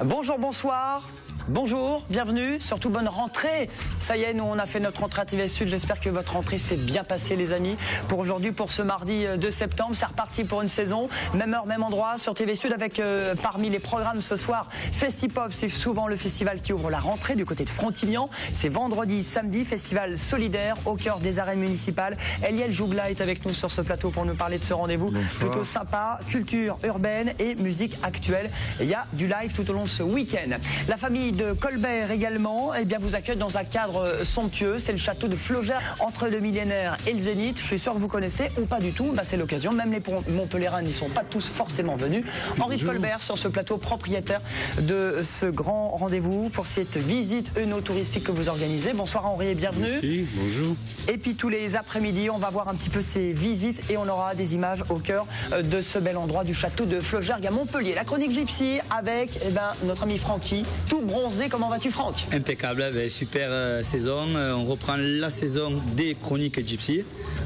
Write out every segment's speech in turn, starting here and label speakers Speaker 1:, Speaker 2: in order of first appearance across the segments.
Speaker 1: Bonjour, bonsoir. Bonjour, bienvenue, surtout bonne rentrée. Ça y est, nous on a fait notre rentrée à TV Sud. J'espère que votre rentrée s'est bien passée les amis. Pour aujourd'hui, pour ce mardi 2 septembre, c'est reparti pour une saison. Même heure, même endroit sur TV Sud avec parmi les programmes ce soir, Festipop, c'est souvent le festival qui ouvre la rentrée du côté de Frontignan. C'est vendredi, samedi, festival solidaire au cœur des arènes municipales. Eliel Jougla est avec nous sur ce plateau pour nous parler de ce rendez-vous. Plutôt sympa, culture urbaine et musique actuelle. Il y a du live tout au long de ce week-end. La famille de Colbert également, eh bien, vous accueille dans un cadre somptueux. C'est le château de Flogère, entre le millénaire et le Zénith. Je suis sûr que vous connaissez ou pas du tout. Bah, c'est l'occasion. Même les Montpelliérains n'y sont pas tous forcément venus. Henri Colbert sur ce plateau, propriétaire de ce grand rendez-vous pour cette visite œnotouristique que vous organisez. Bonsoir Henri et bienvenue.
Speaker 2: Merci, bonjour.
Speaker 1: Et puis tous les après-midi, on va voir un petit peu ces visites et on aura des images au cœur de ce bel endroit du château de Flogère à Montpellier. La chronique Gypsy avec notre ami Francky, tout bronzé. Comment vas-tu Franck?
Speaker 3: Impeccable, super saison. On reprend la saison des chroniques Gypsy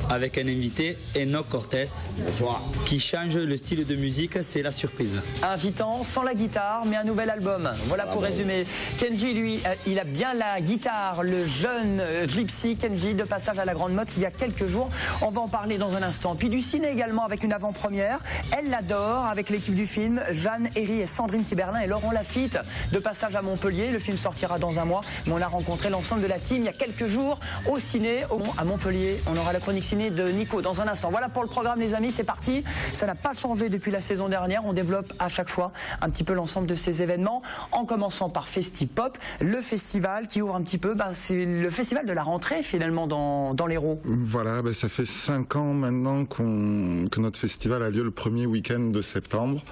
Speaker 3: avec un invité, Enoch Cortés.
Speaker 4: Bonsoir.
Speaker 3: Qui change le style de musique, c'est la surprise.
Speaker 1: Un gitan sans la guitare, mais un nouvel album. Voilà pour résumer. Kenji, lui, il a bien la guitare, le jeune Gypsy. Kenji, de passage à la Grande Motte il y a quelques jours. On va en parler dans un instant. Puis du ciné également avec une avant-première. Elle l'adore avec l'équipe du film. Jeanne Herry et Sandrine Kiberlin et Laurent Lafitte. De passage à Montpellier. Le film sortira dans un mois. Mais on a rencontré l'ensemble de la team il y a quelques jours au ciné, à Montpellier. On aura la chronique ciné de Nico dans un instant. Voilà pour le programme les amis, c'est parti. Ça n'a pas changé depuis la saison dernière. On développe à chaque fois un petit peu l'ensemble de ces événements. En commençant par Festipop, le festival qui ouvre un petit peu. C'est le festival de la rentrée finalement dans l'Hérault.
Speaker 2: Voilà, ça fait 5 ans maintenant que notre festival a lieu le premier week-end de septembre.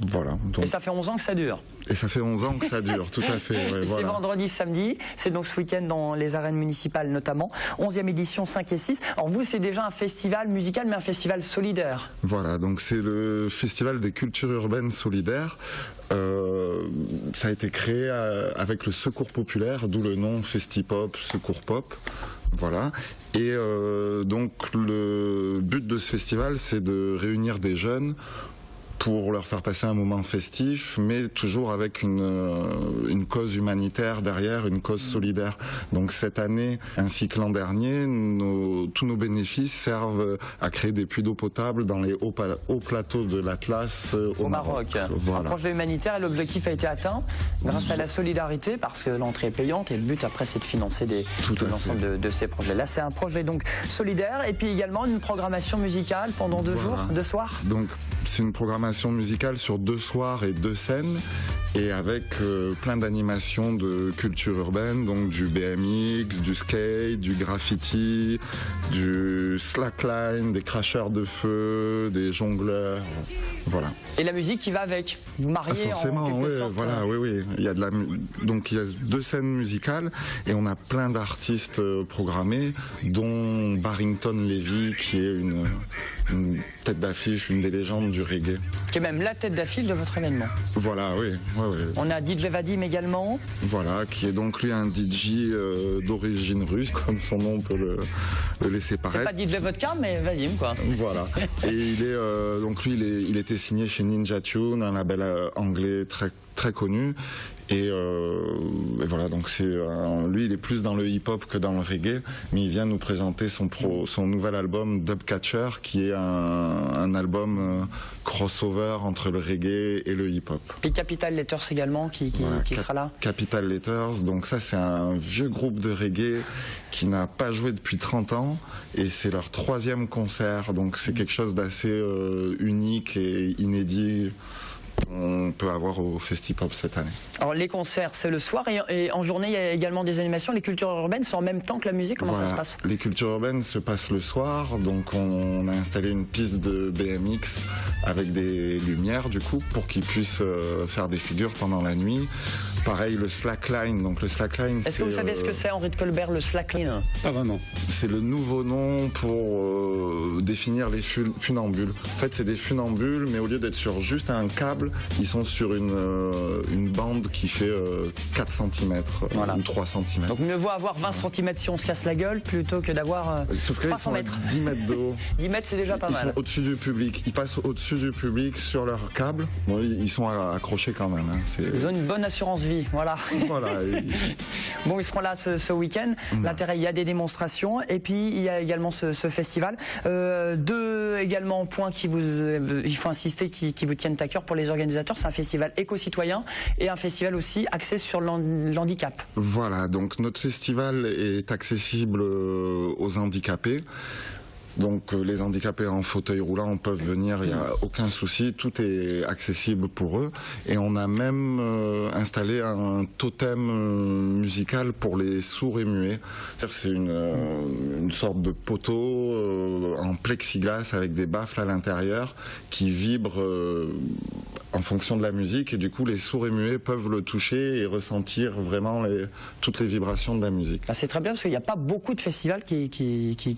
Speaker 2: Voilà. Donc...
Speaker 1: Et ça fait 11 ans que ça dure.
Speaker 2: Et ça fait 11 ans que ça dure, tout à fait. Ouais,
Speaker 1: c'est vendredi, samedi. C'est donc ce week-end dans les arènes municipales notamment. 11e édition 5 et 6. Alors vous, c'est déjà un festival musical, mais un festival solidaire.
Speaker 2: Voilà, donc c'est le festival des cultures urbaines solidaires. Ça a été créé avec le Secours populaire, d'où le nom Festipop, Secours Pop. Voilà. Et donc le but de ce festival, c'est de réunir des jeunes pour leur faire passer un moment festif, mais toujours avec une cause humanitaire derrière, une cause solidaire. Donc cette année, ainsi que l'an dernier, tous nos bénéfices servent à créer des puits d'eau potable dans les hauts plateaux de l'Atlas au Maroc.
Speaker 1: Voilà. Un projet humanitaire et l'objectif a été atteint grâce à la solidarité, parce que l'entrée est payante et le but après c'est de financer tout l'ensemble de ces projets. Là c'est un projet donc solidaire et puis également une programmation musicale pendant 2 jours, 2 soirs.
Speaker 2: Donc c'est une programmation musicale sur 2 soirs et 2 scènes et avec plein d'animations de culture urbaine, donc du BMX, du skate, du graffiti, du slackline, des cracheurs de feu, des jongleurs, voilà.
Speaker 1: Et la musique qui va avec, mariée
Speaker 2: forcément,
Speaker 1: en quelque sorte.
Speaker 2: Voilà, oui. Donc il y a 2 scènes musicales et on a plein d'artistes programmés, dont Barrington Levy qui est une tête d'affiche, une des légendes du reggae.
Speaker 1: Qui est même la tête d'affiche de votre événement.
Speaker 2: Voilà, oui.
Speaker 1: On a DJ Vadim également.
Speaker 2: Voilà, qui est donc lui un DJ d'origine russe, comme son nom peut le laisser paraître.
Speaker 1: C'est pas DJ Vodka, mais Vadim quoi.
Speaker 2: Voilà. Et il est donc lui, il était signé chez Ninja Tune, un label anglais très connu. Et voilà, donc lui il est plus dans le hip-hop que dans le reggae, mais il vient nous présenter son nouvel album Dubcatcher, qui est un album crossover entre le reggae et le hip-hop.
Speaker 1: Et Capital Letters également qui sera là.
Speaker 2: Capital Letters, donc ça c'est un vieux groupe de reggae qui n'a pas joué depuis 30 ans et c'est leur 3e concert, donc c'est quelque chose d'assez unique et inédit qu'on peut avoir au Festipop cette année.
Speaker 1: Alors les concerts c'est le soir et en journée il y a également des animations. Les cultures urbaines sont en même temps que la musique, comment ça se passe?
Speaker 2: Les cultures urbaines se passent le soir, donc on a installé une piste de BMX avec des lumières du coup pour qu'ils puissent faire des figures pendant la nuit. Pareil, le slackline. Donc le slackline,
Speaker 1: est-ce que vous savez ce que c'est, Henri de Colbert, le slackline?
Speaker 4: Pas vraiment.
Speaker 2: C'est le nouveau nom pour définir les funambules. En fait, c'est des funambules, mais au lieu d'être sur juste un câble, ils sont sur une bande qui fait 4 cm ou 3 cm.
Speaker 1: Donc mieux vaut avoir 20 cm si on se casse la gueule plutôt que d'avoir 300 mètres.
Speaker 2: 10 mètres de haut.
Speaker 1: 10 mètres, c'est déjà pas mal.
Speaker 2: Ils sont au-dessus du public. Ils passent au-dessus du public sur leur câble. Bon, ils sont accrochés quand même. Hein.
Speaker 1: Ils ont une bonne assurance vie, voilà. Bon, ils seront là ce week-end. L'intérêt, il y a des démonstrations et puis il y a également ce festival. Deux également points il faut insister, qui vous tiennent à cœur pour les organisateurs. C'est un festival éco-citoyen et un festival aussi axé sur l'handicap.
Speaker 2: Voilà, donc notre festival est accessible aux handicapés. Donc les handicapés en fauteuil roulant peuvent venir, il n'y a aucun souci, tout est accessible pour eux. Et on a même installé un totem musical pour les sourds et muets. C'est une sorte de poteau en plexiglas avec des baffles à l'intérieur qui vibrent en fonction de la musique, et du coup les sourds et muets peuvent le toucher et ressentir vraiment toutes les vibrations de la musique.
Speaker 1: C'est très bien parce qu'il n'y a pas beaucoup de festivals qui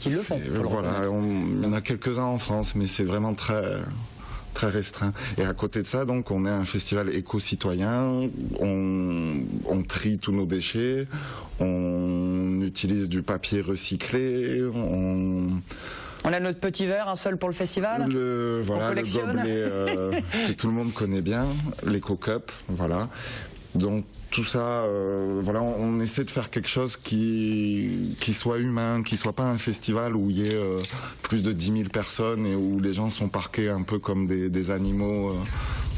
Speaker 1: le font.
Speaker 2: Voilà, il y en a quelques-uns en France, mais c'est vraiment très restreint. Et à côté de ça, donc, on est un festival éco-citoyen, on trie tous nos déchets, on utilise du papier recyclé,
Speaker 1: on a notre petit verre, un seul pour le festival.
Speaker 2: Voilà, le gobelet que tout le monde connaît bien, l'éco-cup, voilà. Donc tout ça, voilà, on essaie de faire quelque chose qui soit humain, qui soit pas un festival où il y ait plus de 10 000 personnes et où les gens sont parqués un peu comme des animaux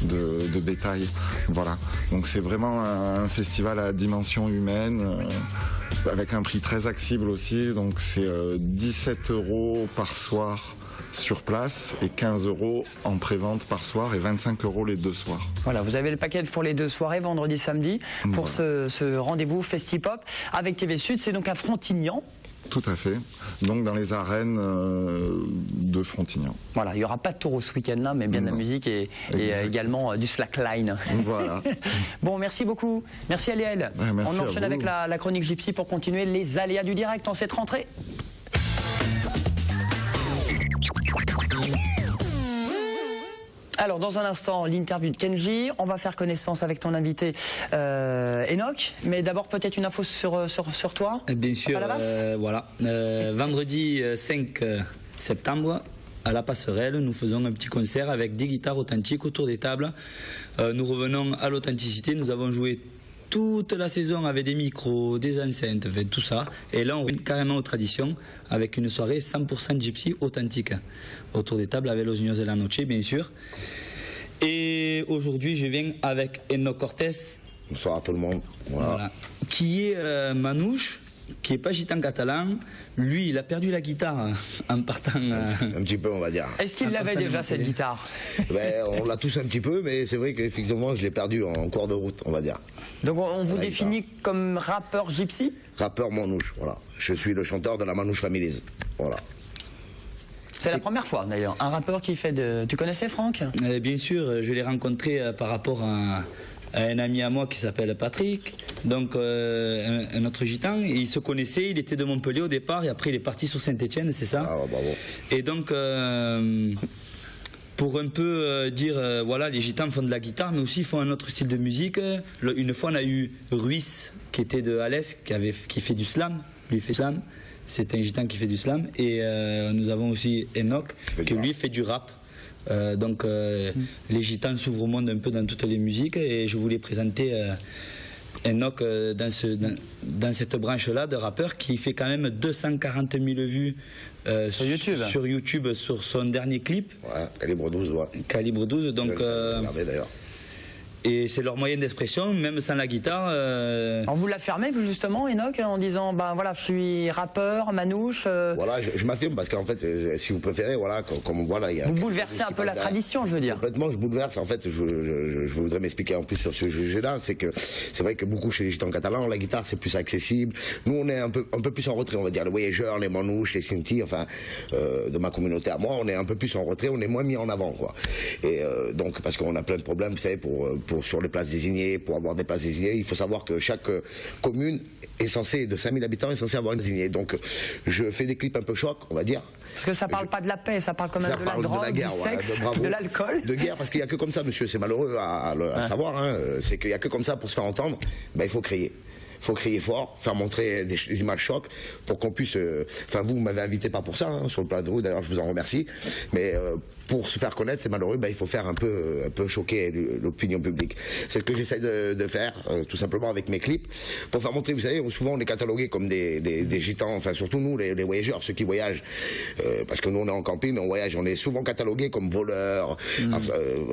Speaker 2: de bétail. Voilà. Donc c'est vraiment un festival à dimension humaine, avec un prix très accessible aussi. Donc c'est 17 € par soir sur place et 15 € en pré-vente par soir et 25 € les 2 soirs. Voilà,
Speaker 1: vous avez le package pour les 2 soirées, vendredi, samedi, pour ce rendez-vous Festipop avec TV Sud. C'est donc à Frontignan.
Speaker 2: Tout à fait. Donc dans les arènes de Frontignan.
Speaker 1: Voilà, il n'y aura pas de taureau ce week-end-là, mais bien de la musique et également du slackline.
Speaker 2: Voilà.
Speaker 1: Bon, merci beaucoup. Merci Aliel.
Speaker 2: Ouais, merci. On
Speaker 1: enchaîne avec la chronique Gypsy pour continuer les aléas du direct en cette rentrée. Alors, dans un instant, l'interview de Kenji. On va faire connaissance avec ton invité Enoch. Mais d'abord, peut-être une info sur toi.
Speaker 3: Bien sûr, voilà. Vendredi 5 septembre, à la Passerelle, nous faisons un petit concert avec des guitares authentiques autour des tables. Nous revenons à l'authenticité. Nous avons joué toute la saison avec des micros, des enceintes, tout ça. Et là, on revient carrément aux traditions avec une soirée 100% gypsy authentique. Autour des tables avec Los Niños de la Noche, bien sûr. Et aujourd'hui, je viens avec Enoch Cortés.
Speaker 5: Bonsoir à tout le monde.
Speaker 3: Voilà. Qui est manouche, qui n'est pas gitan catalan. Lui, il a perdu la guitare en partant.
Speaker 5: Un petit peu, on va dire.
Speaker 1: Est-ce qu'il l'avait déjà, cette guitare?
Speaker 5: On l'a tous un petit peu, mais c'est vrai qu'effectivement, je l'ai perdu en cours de route, on va dire.
Speaker 1: Donc on vous définit comme rappeur gypsy?
Speaker 5: Rappeur manouche, voilà. Je suis le chanteur de la Manouche Families. Voilà.
Speaker 1: C'est la première fois d'ailleurs, un rappeur qui fait de... Tu connaissais Franck?
Speaker 3: Bien sûr, je l'ai rencontré par rapport à un ami à moi qui s'appelle Patrick, donc un autre gitan. Il se connaissait, il était de Montpellier au départ et après il est parti sur Saint-Etienne, c'est ça?
Speaker 5: Ah, bravo.
Speaker 3: Et donc, pour un peu dire, voilà, les gitans font de la guitare, mais aussi font un autre style de musique. Une fois, on a eu Ruiz, qui était de Alès, qui fait du slam, lui fait slam. C'est un gitan qui fait du slam. Et nous avons aussi Enoch, qui lui fait du rap. Donc les gitans s'ouvrent au monde un peu dans toutes les musiques. Et je voulais présenter Enoch dans cette branche-là de rappeur qui fait quand même 240 000 vues sur YouTube sur son dernier clip.
Speaker 5: Ouais, Calibre 12, ouais.
Speaker 3: Calibre 12, donc...
Speaker 5: Regardez d'ailleurs.
Speaker 3: Et c'est leur moyen d'expression, même sans la guitare.
Speaker 1: On vous l'a fermé, vous, justement, Enoch, en disant, ben voilà, je suis rappeur, manouche.
Speaker 5: Voilà, je m'affirme parce qu'en fait, si vous préférez, voilà, comme voilà, il y a.
Speaker 1: Vous bouleversez un peu la tradition, je veux dire.
Speaker 5: Complètement, je bouleverse. En fait, je voudrais m'expliquer en plus sur ce sujet-là, c'est que c'est vrai que beaucoup chez les gitans catalans, la guitare c'est plus accessible. Nous, on est un peu plus en retrait, on va dire, les voyageurs, les manouches, les Sinti, enfin, de ma communauté à moi, on est un peu plus en retrait, on est moins mis en avant, quoi. Et donc, parce qu'on a plein de problèmes, vous savez, pour sur les places désignées, pour avoir des places désignées. Il faut savoir que chaque commune est censée, de 5000 habitants, est censée avoir une désignée. Donc je fais des clips un peu choc, on va dire.
Speaker 1: Parce que ça parle pas de la paix, ça parle quand même de la drogue,
Speaker 5: la guerre,
Speaker 1: du sexe, de l'alcool.
Speaker 5: De guerre, parce qu'il n'y a que comme ça, monsieur, c'est malheureux à savoir, hein, c'est qu'il n'y a que comme ça pour se faire entendre, ben, il faut crier. Il faut crier fort, faire montrer des images chocs pour qu'on puisse... Enfin, vous m'avez invité pas pour ça, hein, sur le plateau, d'ailleurs je vous en remercie, mais pour se faire connaître, c'est malheureux, ben, il faut faire un peu choquer l'opinion publique. C'est ce que j'essaie de faire, tout simplement avec mes clips, pour faire montrer, vous savez, souvent on est catalogués comme des gitans, enfin surtout nous, les voyageurs, ceux qui voyagent, parce que nous on est en camping, mais on voyage, on est souvent catalogués comme voleurs,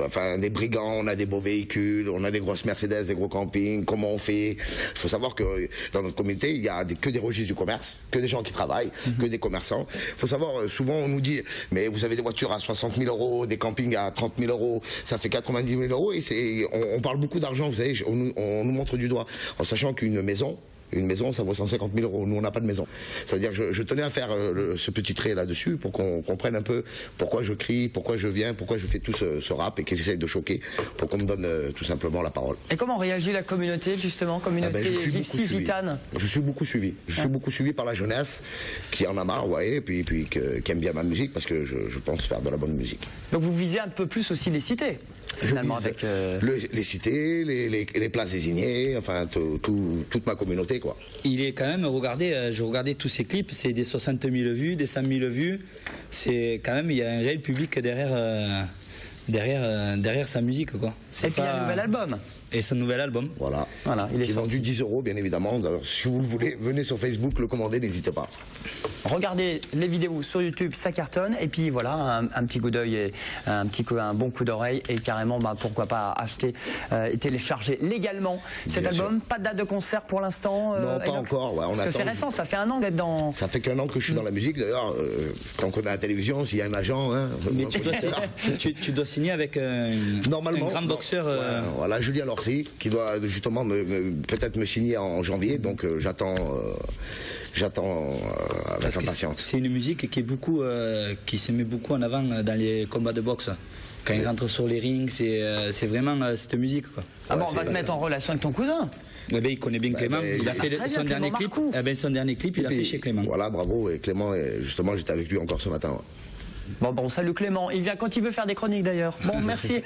Speaker 5: enfin des brigands, on a des beaux véhicules, on a des grosses Mercedes, des gros campings, comment on fait? Il faut savoir que dans notre communauté, il y a que des registres du commerce, que des gens qui travaillent, que des commerçants. Il faut savoir, souvent on nous dit, mais vous avez des voitures à 60 000 euros, des campings à 30 000 euros, ça fait 90 000 euros, et on parle beaucoup d'argent, vous savez, on nous montre du doigt, en sachant qu'une maison, ça vaut 150 000 euros. Nous, on n'a pas de maison. Ça veut dire que je tenais à faire ce petit trait là-dessus pour qu'on comprenne un peu pourquoi je crie, pourquoi je viens, pourquoi je fais tout ce rap et que j'essaye de choquer pour qu'on me donne tout simplement la parole.
Speaker 1: Et comment réagit la communauté, justement, communauté gypsy, gitane?
Speaker 5: Je suis beaucoup suivi. Je suis beaucoup suivi par la jeunesse qui en a marre, ouais, et puis qui aime bien ma musique parce que je pense faire de la bonne musique.
Speaker 1: Donc vous visez un peu plus aussi les cités, finalement, avec...
Speaker 5: Les cités, les places désignées, enfin toute ma communauté, quoi.
Speaker 3: Il est quand même, regardez, je regardais tous ces clips, c'est des 60 000 vues, des 100 000 vues. C'est quand même, il y a un réel public derrière sa musique, quoi.
Speaker 1: Et puis il y a un nouvel album.
Speaker 3: Et son nouvel album.
Speaker 5: Voilà.
Speaker 1: Il est
Speaker 5: vendu 10 €, bien évidemment. Alors, si vous le voulez, venez sur Facebook le commander, n'hésitez pas.
Speaker 1: Regardez les vidéos sur YouTube, ça cartonne. Et puis voilà, un petit coup d'œil et un bon coup d'oreille. Et carrément, pourquoi pas acheter et télécharger légalement cet album. Pas de date de concert pour l'instant.
Speaker 5: Non, pas encore. Ouais,
Speaker 1: parce que c'est récent, ça fait 1 an d'être dans...
Speaker 5: Ça fait qu'1 an que je suis dans la musique. D'ailleurs, tant qu'on est à la télévision, s'il y a un agent... Hein,
Speaker 3: mais tu dois signer avec un grand boxeur...
Speaker 5: Voilà, Julien Lorcy, qui doit justement peut-être me signer en janvier. Donc j'attends avec impatience.
Speaker 3: C'est une musique qui se met beaucoup en avant dans les combats de boxe. Quand il rentre sur les rings, c'est vraiment cette musique, quoi.
Speaker 1: On va te mettre en relation avec ton cousin.
Speaker 3: Eh ben, il connaît bien Clément. Il a fait son dernier clip. Son dernier clip, il l'a fait chez Clément.
Speaker 5: Voilà, bravo. Et Clément, justement, j'étais avec lui encore ce matin. Ouais.
Speaker 1: Bon, salut Clément. Il vient quand il veut faire des chroniques d'ailleurs. Bon, merci.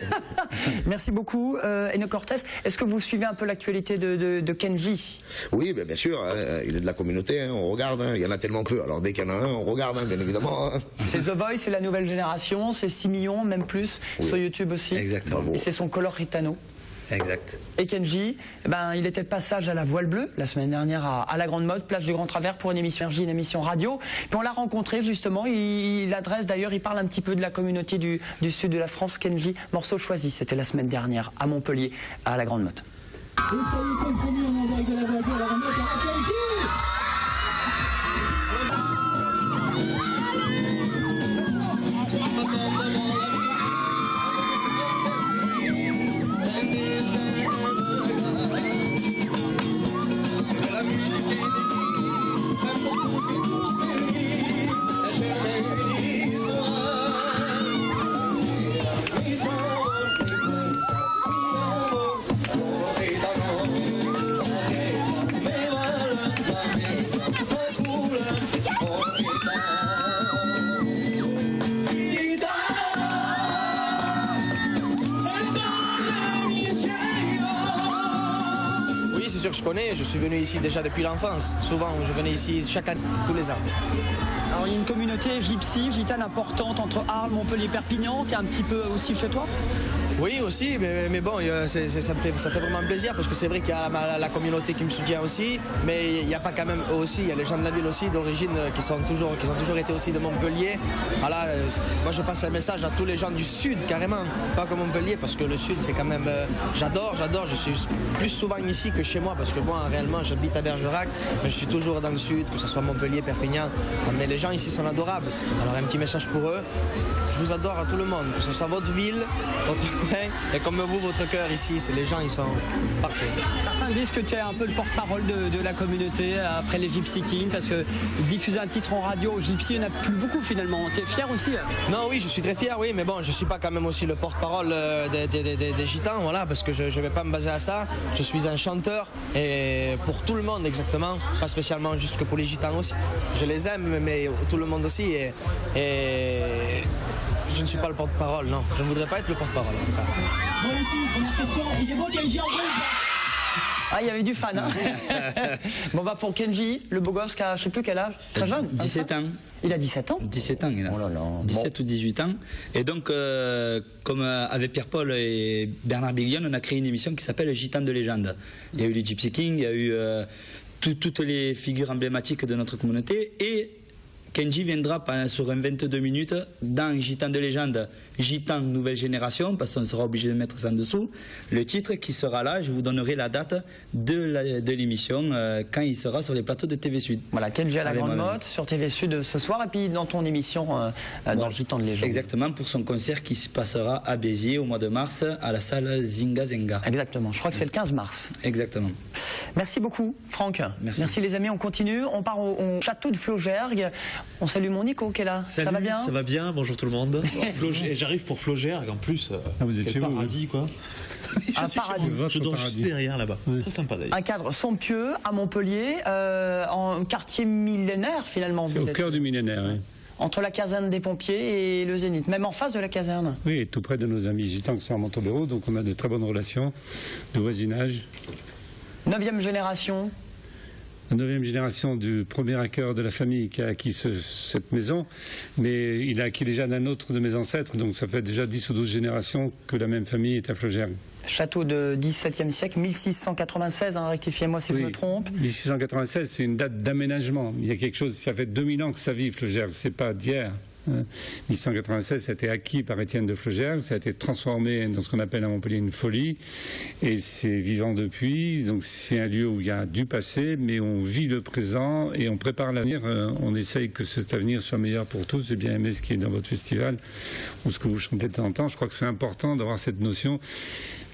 Speaker 1: Merci beaucoup. Eno Cortés, est-ce que vous suivez un peu l'actualité de Kenji?
Speaker 5: Oui, bien sûr. Hein, il est de la communauté, hein, on regarde. Hein, il y en a tellement peu. Alors dès qu'il y en a un, on regarde, hein, bien évidemment. Hein.
Speaker 1: C'est The Voice, c'est la nouvelle génération. C'est 6 millions, même plus, sur YouTube aussi.
Speaker 3: Exactement.
Speaker 1: Et c'est son Color Ritano.
Speaker 3: Exact.
Speaker 1: Et Kenji, il était de passage à la Voile Bleue la semaine dernière à la Grande Motte, plage du Grand Travers, pour une émission une émission radio. Puis on l'a rencontré justement, il adresse d'ailleurs, il parle un petit peu de la communauté du sud de la France. Kenji, morceau choisi, c'était la semaine dernière à Montpellier, à la Grande Motte.
Speaker 4: Je connais, je suis venu ici déjà depuis l'enfance. Souvent, je venais ici chaque année, tous les ans.
Speaker 1: Alors, il y a une communauté gypsy, gitane importante entre Arles, Montpellier, Perpignan. Tu es un petit peu aussi chez toi?
Speaker 4: Oui, aussi, mais bon, ça fait vraiment plaisir parce que c'est vrai qu'il y a la communauté qui me soutient aussi, mais il n'y a pas quand même eux aussi, il y a les gens de la ville aussi d'origine qui ont toujours été aussi de Montpellier. Voilà, moi je passe un message à tous les gens du sud carrément, pas que Montpellier, parce que le sud c'est quand même, j'adore, je suis plus souvent ici que chez moi parce que moi réellement j'habite à Bergerac, mais je suis toujours dans le sud, que ce soit Montpellier, Perpignan, mais les gens ici sont adorables. Alors un petit message pour eux, je vous adore à tout le monde, que ce soit votre ville, votre copains. Et comme vous, votre cœur ici, les gens, ils sont parfaits.
Speaker 1: Certains disent que tu es un peu le porte-parole de la communauté après les Gypsy Kings, parce que diffuser un titre en radio aux Gypsy, il n'y en a plus beaucoup finalement. Tu es fier aussi?
Speaker 4: Non, oui, je suis très fier, oui, mais bon, je ne suis pas quand même aussi le porte-parole des gitans, voilà, parce que je ne vais pas me baser à ça. Je suis un chanteur, et pour tout le monde exactement, pas spécialement juste que pour les gitans aussi. Je les aime, mais tout le monde aussi, et je ne suis pas le porte-parole, non. Je ne voudrais pas être le porte-parole, en tout cas.
Speaker 1: Bon les filles, première question, il est beau Kenji en groupe? Ah, il y avait du fan, hein. Bon bah pour Kenji, le beau gosse qui a je sais plus quel âge, très jeune.
Speaker 3: 17 ans.
Speaker 1: Il a 17 ans?
Speaker 3: 17 ans, il a.
Speaker 1: Oh là là.
Speaker 3: 17 ou 18 ans. Et donc, comme avec Pierre-Paul et Bernard Biglione, on a créé une émission qui s'appelle Gitans de légende. Il y a eu les Gypsy Kings, il y a eu toutes les figures emblématiques de notre communauté. Et Kenji viendra sur un 22 minutes dans Gitans de légende, Gitans nouvelle génération, parce qu'on sera obligé de mettre ça en dessous. Le titre qui sera là, je vous donnerai la date de l'émission quand il sera sur les plateaux de TV Sud.
Speaker 1: Voilà, Kenji à la Grande Motte sur TV Sud ce soir, et puis dans ton émission dans Gitans de légende.
Speaker 3: Exactement, pour son concert qui se passera à Béziers au mois de mars à la salle Zinga Zenga.
Speaker 1: Exactement, je crois que c'est le 15 mars.
Speaker 3: Exactement.
Speaker 1: Merci beaucoup Franck.
Speaker 3: Merci
Speaker 1: les amis, on continue, on part au château de Flaugergue. On salue mon Nico qui est là.
Speaker 6: Salut,
Speaker 1: ça va bien?
Speaker 6: Ça va bien, bonjour tout le monde. J'arrive pour Flaugergue en plus.
Speaker 7: Vous êtes chez
Speaker 6: paradis,
Speaker 7: vous,
Speaker 6: quoi.
Speaker 1: Un paradis.
Speaker 6: Je dors juste derrière là-bas. Très sympa d'ailleurs.
Speaker 1: Un cadre somptueux à Montpellier, en quartier millénaire finalement.
Speaker 7: C'est au cœur du millénaire, oui.
Speaker 1: Entre la caserne des pompiers et le Zénith, même en face de la caserne.
Speaker 7: Oui, tout près de nos amis gitans qui sont à Montauban, donc on a de très bonnes relations de voisinage.
Speaker 1: 9e génération.
Speaker 7: La 9e génération du premier hacker de la famille qui a acquis cette maison, mais il a acquis déjà d'un autre de mes ancêtres, donc ça fait déjà 10 ou 12 générations que la même famille est à Flaugergue.
Speaker 1: Château de 17e siècle, 1696, hein, rectifiez-moi si je me trompe.
Speaker 7: 1696, c'est une date d'aménagement. Il y a quelque chose, ça fait 2000 ans que ça vit Flaugergue, c'est pas d'hier. 1696, ça a été acquis par Étienne de Flaugergue, ça a été transformé dans ce qu'on appelle à Montpellier une folie, et c'est vivant depuis. Donc c'est un lieu où il y a du passé, mais on vit le présent et on prépare l'avenir. On essaye que cet avenir soit meilleur pour tous. J'ai bien aimé ce qui est dans votre festival, ou ce que vous chantez de temps en temps. Je crois que c'est important d'avoir cette notion,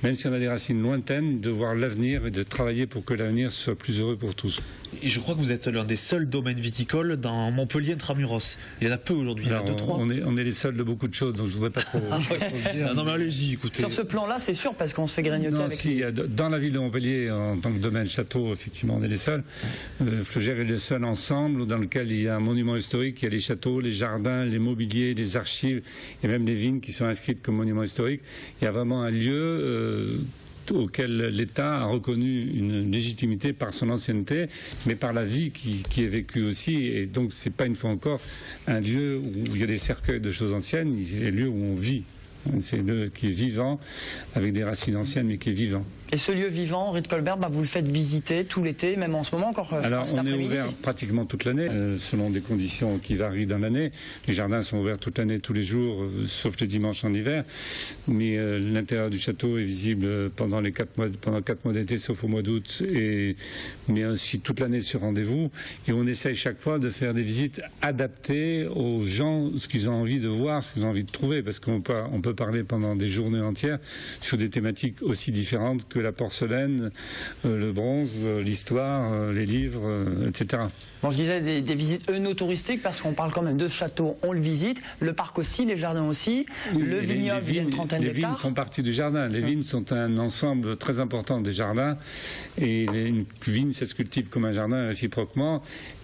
Speaker 7: même si on a des racines lointaines, de voir l'avenir et de travailler pour que l'avenir soit plus heureux pour tous.
Speaker 6: Et je crois que vous êtes l'un des seuls domaines viticoles dans Montpellier intramuros. Il y en a peu aujourd'hui, il y en a 2-3.
Speaker 7: On est les seuls de beaucoup de choses, donc je ne voudrais pas trop dire.
Speaker 6: Non mais allez-y, écoutez.
Speaker 1: Sur ce plan-là, c'est sûr, parce qu'on se fait grignoter avec...
Speaker 7: Dans la ville de Montpellier, en tant que domaine château, effectivement, on est les seuls. Flaugergue est le seul ensemble dans lequel il y a un monument historique, il y a les châteaux, les jardins, les mobiliers, les archives, et même les vignes qui sont inscrites comme monuments historiques. Il y a vraiment un lieu... auquel l'État a reconnu une légitimité par son ancienneté, mais par la vie qui est vécue aussi. Et donc, c'est pas une fois encore un lieu où il y a des cercueils de choses anciennes, c'est un lieu où on vit. C'est un lieu qui est vivant, avec des racines anciennes, mais qui est vivant.
Speaker 1: Et ce lieu vivant, Henri de Colbert, vous le faites visiter tout l'été, même en ce moment encore.
Speaker 7: Alors on est ouvert pratiquement toute l'année, selon des conditions qui varient dans l'année. Les jardins sont ouverts toute l'année, tous les jours, sauf le dimanche en hiver. Mais l'intérieur du château est visible pendant 4 mois d'été, sauf au mois d'août, mais aussi toute l'année sur rendez-vous. Et on essaye chaque fois de faire des visites adaptées aux gens, ce qu'ils ont envie de voir, ce qu'ils ont envie de trouver, parce qu'on peut parler pendant des journées entières sur des thématiques aussi différentes que la porcelaine, le bronze, l'histoire, les livres, etc.
Speaker 1: Bon, je disais des visites œnotouristiques parce qu'on parle quand même de château, on le visite, le parc aussi, les jardins aussi, oui, le vignoble, il y a une trentaine d'hectares.
Speaker 7: Les vignes font partie du jardin. Les vignes sont un ensemble très important des jardins et une vigne, ça se cultive comme un jardin réciproquement.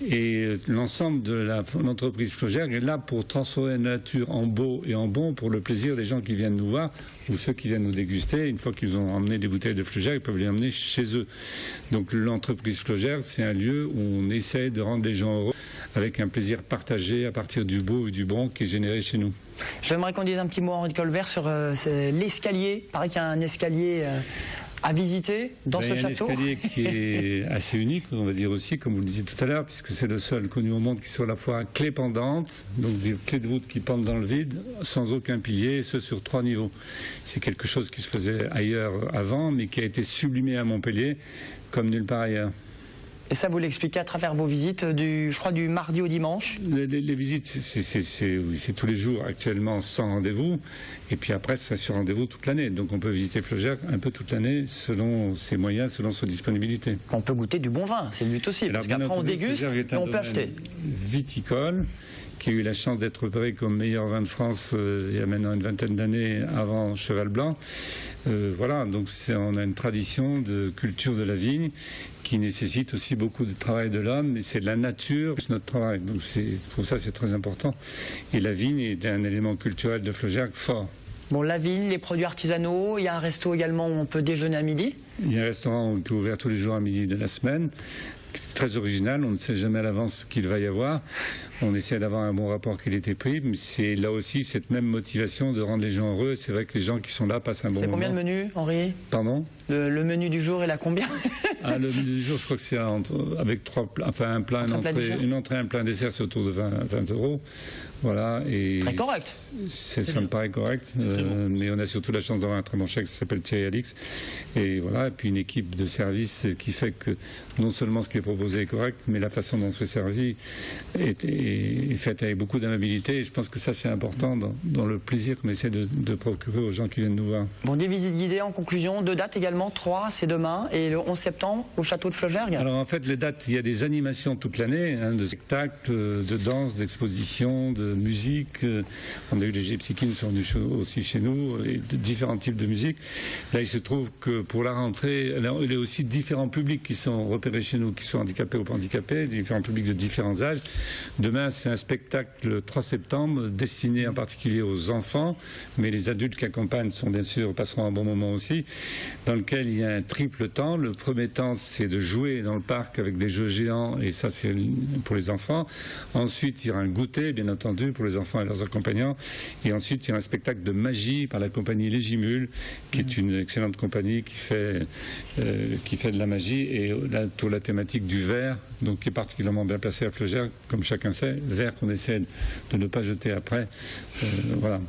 Speaker 7: Et l'ensemble de l'entreprise Flaugergue est là pour transformer la nature en beau et en bon pour le plaisir des gens qui viennent nous voir ou ceux qui viennent nous déguster. Une fois qu'ils ont emmené des bouteilles de Flaugergue, ils peuvent les emmener chez eux. Donc l'entreprise Flaugergue, c'est un lieu où on essaye de rendre les gens heureux avec un plaisir partagé à partir du beau et du bon qui est généré chez nous.
Speaker 1: J'aimerais qu'on dise un petit mot, Henri de Colbert, sur l'escalier. Il paraît qu'il y a un escalier à visiter dans ce château.
Speaker 7: Il y a un escalier qui est assez unique, on va dire aussi, comme vous le disiez tout à l'heure, puisque c'est le seul connu au monde qui soit à la fois clé pendante, donc des clés de voûte qui pendent dans le vide, sans aucun pilier, et ce sur 3 niveaux. C'est quelque chose qui se faisait ailleurs avant, mais qui a été sublimé à Montpellier comme nulle part ailleurs.
Speaker 1: Et ça, vous l'expliquez à travers vos visites, je crois, du mardi au dimanche.
Speaker 7: Les visites, c'est tous les jours actuellement sans rendez-vous. Et puis après, c'est sur rendez-vous toute l'année. Donc on peut visiter Flogère un peu toute l'année selon ses moyens, selon sa disponibilité.
Speaker 1: On peut goûter du bon vin, c'est le but aussi. Parce qu'après, on déguste et on peut acheter.
Speaker 7: Viticole, qui a eu la chance d'être repéré comme meilleur vin de France il y a maintenant une vingtaine d'années avant Cheval Blanc. Voilà, donc on a une tradition de culture de la vigne qui nécessite aussi beaucoup de travail de l'homme, et c'est de la nature, c'est notre travail. Donc pour ça, c'est très important. Et la vigne est un élément culturel de Flogère fort.
Speaker 1: Bon, la vigne, les produits artisanaux, il y a un resto également où on peut déjeuner à midi.
Speaker 7: Il y a un restaurant qui est ouvert tous les jours à midi de la semaine. Très original, on ne sait jamais à l'avance ce qu'il va y avoir. On essaie d'avoir un bon rapport qualité-prix, mais c'est là aussi cette même motivation de rendre les gens heureux. C'est vrai que les gens qui sont là passent un bon moment.
Speaker 1: C'est combien de menus, Henri?
Speaker 7: Pardon?
Speaker 1: Le menu du jour, il a combien?
Speaker 7: Le menu du jour, je crois que c'est avec trois plats, enfin un plat, une entrée, un plat, un dessert, c'est autour de 20 euros. Voilà. Et
Speaker 1: très correct.
Speaker 7: Ça me paraît correct, mais on a surtout la chance d'avoir un très bon chef qui s'appelle Thierry Alix. Et voilà, et puis une équipe de service qui fait que non seulement ce qui est proposé est correct, mais la façon dont c'est servi est faite avec beaucoup d'amabilité. Et je pense que ça, c'est important dans le plaisir qu'on essaie de procurer aux gens qui viennent nous voir.
Speaker 1: Bon, des visites guidées en conclusion, 2 dates également, 3, c'est demain, et le 11 septembre au château de Flogère.
Speaker 7: Alors en fait, les dates, il y a des animations toute l'année, de spectacles, de danse, d'expositions, de musique. On a eu les Gypsy Kings qui sont venus aussi chez nous, et de différents types de musique. Là, il se trouve que pour la rentrée, il y a aussi différents publics qui sont repérés chez nous, qui sont handicapés ou pas handicapés, différents publics de différents âges. Demain, c'est un spectacle le 3 septembre, destiné en particulier aux enfants, mais les adultes qui accompagnent passeront un bon moment aussi, dans lequel il y a un triple temps. Le premier temps, c'est de jouer dans le parc avec des jeux géants, et ça, c'est pour les enfants. Ensuite, il y aura un goûter, bien entendu, pour les enfants et leurs accompagnants. Et ensuite, il y aura un spectacle de magie par la compagnie Les Gimules, qui est une excellente compagnie qui fait de la magie, et là, pour la thématique du verre, donc qui est particulièrement bien placé à Flogère, comme chacun sait, verre qu'on essaie de ne pas jeter après. Voilà.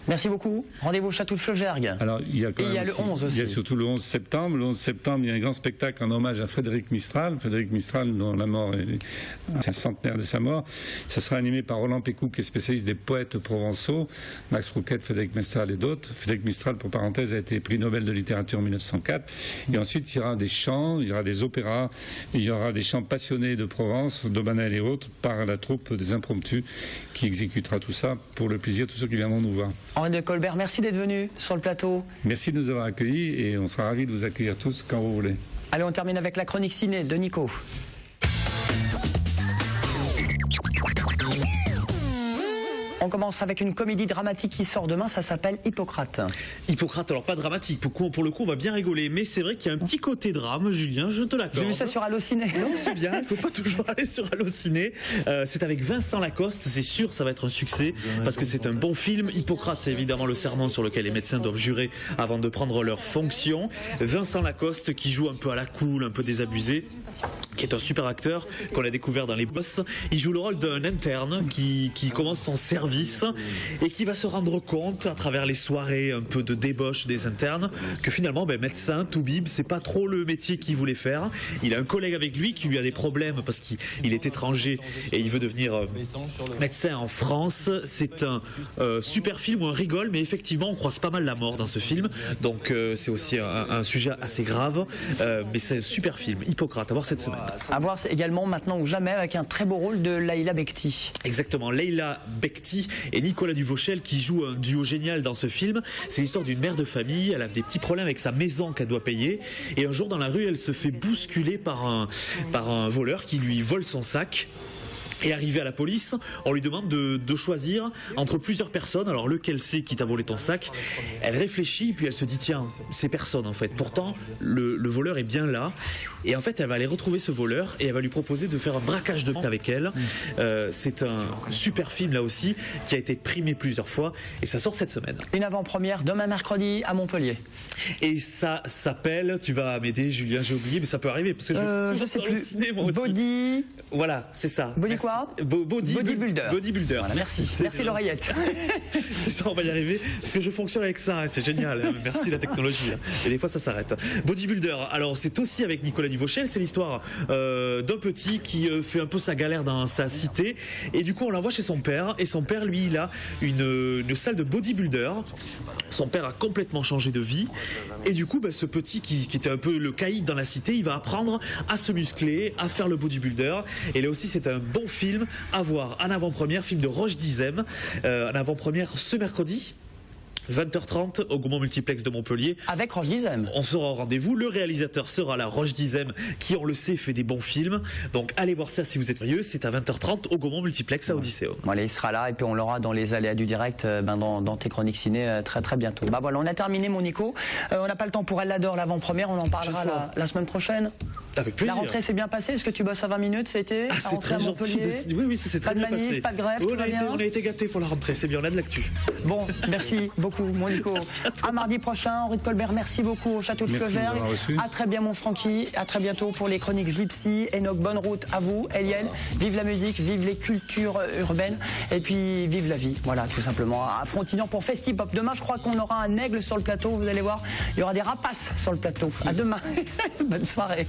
Speaker 1: Merci beaucoup. Rendez-vous au château de Flogère.
Speaker 7: Alors, il y a
Speaker 1: le 11 aussi.
Speaker 7: Il y a surtout le 11 septembre. Le 11 septembre, il y a un grand spectacle en hommage à Frédéric Mistral. Frédéric Mistral, dont la mort est un centenaire de sa mort. Ça sera animé par Roland Pécou, qui est spécialiste des poètes provençaux. Max Rouquette, Frédéric Mistral et d'autres. Frédéric Mistral, pour parenthèse, a été prix Nobel de littérature en 1904. Et ensuite, il y aura des chants, il y aura des opéras, il y aura des chants passionnés de Provence, d'Aubanel et autres, par la troupe des Impromptus, qui exécutera tout ça pour le plaisir de tous ceux qui viendront nous voir.
Speaker 1: Henri de Colbert, merci d'être venu sur le plateau.
Speaker 7: Merci de nous avoir accueillis, et on sera ravis de vous accueillir tous quand vous voulez.
Speaker 1: Allez, on termine avec la chronique ciné de Nico. On commence avec une comédie dramatique qui sort demain, ça s'appelle Hippocrate.
Speaker 8: Hippocrate, alors pas dramatique, pour le coup on va bien rigoler, mais c'est vrai qu'il y a un petit côté drame, Julien, je te l'accorde.
Speaker 1: J'ai vu ça sur Allociné.
Speaker 8: Non, c'est bien, il ne faut pas toujours aller sur Allociné. C'est avec Vincent Lacoste, c'est sûr ça va être un succès, parce que c'est un bon film. Hippocrate, c'est évidemment le serment sur lequel les médecins doivent jurer avant de prendre leurs fonctions. Vincent Lacoste qui joue un peu à la cool, un peu désabusé, qui est un super acteur qu'on a découvert dans Les Bosses. Il joue le rôle d'un interne qui commence son service et qui va se rendre compte à travers les soirées un peu de débauche des internes que finalement médecin, toubib, c'est pas trop le métier qu'il voulait faire. Il a un collègue avec lui qui lui a des problèmes parce qu'il est étranger et il veut devenir médecin en France. C'est un super film où on rigole, mais effectivement on croise pas mal la mort dans ce film, donc c'est aussi un sujet assez grave, mais c'est un super film, Hippocrate, à voir cette semaine.
Speaker 1: À voir également Maintenant ou jamais, avec un très beau rôle de Leïla Bekti.
Speaker 8: Exactement, Leïla Bekti et Nicolas Duvauchel qui jouent un duo génial dans ce film. C'est l'histoire d'une mère de famille, elle a des petits problèmes avec sa maison qu'elle doit payer, et un jour dans la rue elle se fait bousculer par un voleur qui lui vole son sac. Et arrivé à la police, on lui demande de choisir entre plusieurs personnes. Alors lequel c'est qui t'a volé ton sac? Elle réfléchit, puis elle se dit tiens, c'est personne en fait. Pourtant, le voleur est bien là. Et en fait, elle va aller retrouver ce voleur et elle va lui proposer de faire un braquage de banque avec elle. C'est un super film là aussi qui a été primé plusieurs fois et ça sort cette semaine.
Speaker 1: Une avant-première demain mercredi à Montpellier.
Speaker 8: Et ça s'appelle, tu vas m'aider Julien, j'ai oublié, mais ça peut arriver parce que
Speaker 1: je sais plus.
Speaker 8: Ciné, moi aussi.
Speaker 1: Body.
Speaker 8: Voilà, c'est ça.
Speaker 1: Body quoi? quoi?
Speaker 8: Bodybuilder.
Speaker 1: Voilà, merci. Merci l'oreillette.
Speaker 8: C'est ça, on va y arriver. Parce que je fonctionne avec ça, c'est génial. Merci la technologie. Et des fois, ça s'arrête. Bodybuilder, alors c'est aussi avec Nicolas Duvauchel. C'est l'histoire d'un petit qui fait un peu sa galère dans sa cité. Et du coup, on l'envoie chez son père. Et son père, lui, il a une salle de bodybuilder. Son père a complètement changé de vie. Et du coup, ce petit qui était un peu le caïd dans la cité, il va apprendre à se muscler, à faire le bodybuilder. Et là aussi, c'est un bon film à voir en avant-première, film de Roche Dizem, en avant-première ce mercredi. 20h30 au Gaumont Multiplex de Montpellier.
Speaker 1: Avec Roche Dizem.
Speaker 8: On sera au rendez-vous. Le réalisateur sera là, Roche Dizem, qui, on le sait, fait des bons films. Donc allez voir ça si vous êtes curieux. C'est à 20h30 au Gaumont Multiplex à Odysséum.
Speaker 1: Voilà, il sera là et puis on l'aura dans les aléas du direct, dans tes chroniques ciné très très bientôt. Voilà, on a terminé mon Nico. On n'a pas le temps pour Elle l'adore l'avant-première. On en parlera la semaine prochaine.
Speaker 8: Avec plaisir.
Speaker 1: La rentrée s'est bien passée. Est-ce que tu bosses à 20 minutes? C'était
Speaker 8: c'est très gentil. Oui, ça s'est très bien passé.
Speaker 1: Pas de grève,
Speaker 8: on a été gâtés pour la rentrée. C'est bien, on a de l'actu.
Speaker 1: Bon, merci beaucoup, mon Nico. À mardi prochain, Henri de Colbert, merci beaucoup au château de Fleugergue. À très bien, mon Francky. À très bientôt pour les chroniques Gypsy. Enoch, bonne route à vous, Eliel. Vive la musique, vive les cultures urbaines et puis vive la vie. Voilà, tout simplement. À Frontignan pour Festipop. Demain, je crois qu'on aura un aigle sur le plateau. Vous allez voir, il y aura des rapaces sur le plateau. À demain. Bonne soirée.